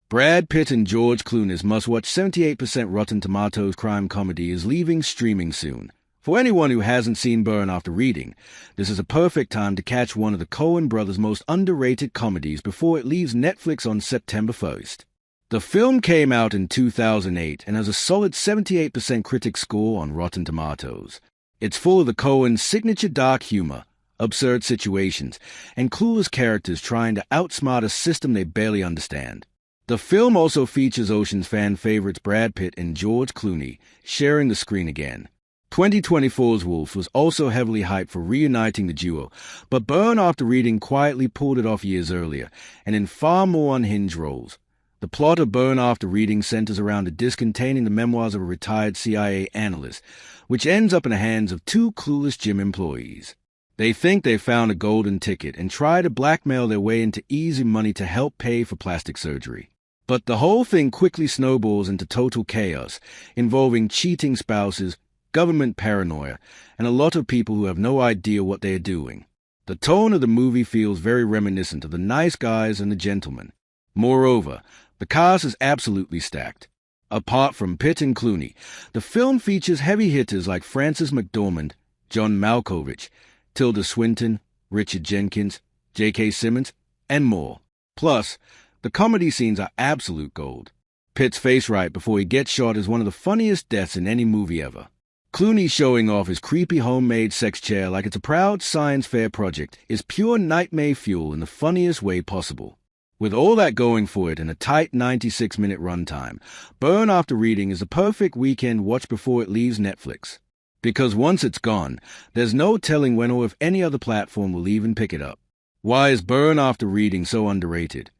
Brad Pitt and George Clooney's must-watch 78% Rotten Tomatoes crime comedy is leaving streaming soon. For anyone who hasn't seen Burn After Reading, this is a perfect time to catch one of the Coen brothers' most underrated comedies before it leaves Netflix on September 1st. The film came out in 2008 and has a solid 78% critic score on Rotten Tomatoes. It's full of the Coens' signature dark humor, absurd situations, and clueless characters trying to outsmart a system they barely understand. The film also features Ocean's fan favorites Brad Pitt and George Clooney sharing the screen again. 2024's Wolf was also heavily hyped for reuniting the duo, but Burn After Reading quietly pulled it off years earlier, and in far more unhinged roles. The plot of Burn After Reading centers around a disc containing the memoirs of a retired CIA analyst, which ends up in the hands of two clueless gym employees. They think they've found a golden ticket and try to blackmail their way into easy money to help pay for plastic surgery. But the whole thing quickly snowballs into total chaos, involving cheating spouses, government paranoia, and a lot of people who have no idea what they are doing. The tone of the movie feels very reminiscent of The Nice Guys and The Gentlemen. Moreover, the cast is absolutely stacked. Apart from Pitt and Clooney, the film features heavy hitters like Frances McDormand, John Malkovich, Tilda Swinton, Richard Jenkins, J.K. Simmons, and more. Plus, the comedy scenes are absolute gold. Pitt's face right before he gets shot is one of the funniest deaths in any movie ever. Clooney showing off his creepy homemade sex chair like it's a proud science fair project is pure nightmare fuel in the funniest way possible. With all that going for it in a tight 96-minute runtime, Burn After Reading is a perfect weekend watch before it leaves Netflix. Because once it's gone, there's no telling when or if any other platform will even pick it up. Why is Burn After Reading so underrated?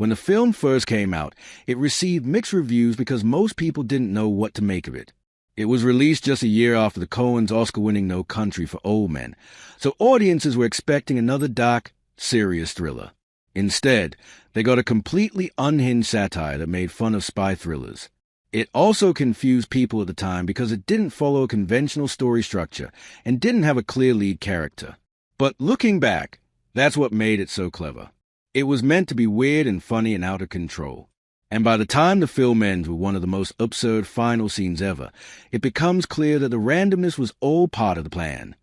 When the film first came out, it received mixed reviews because most people didn't know what to make of it. It was released just a year after the Coens' Oscar-winning No Country for Old Men, so audiences were expecting another dark, serious thriller. Instead, they got a completely unhinged satire that made fun of spy thrillers. It also confused people at the time because it didn't follow a conventional story structure and didn't have a clear lead character. But looking back, that's what made it so clever. It was meant to be weird and funny and out of control. And by the time the film ends with one of the most absurd final scenes ever, it becomes clear that the randomness was all part of the plan.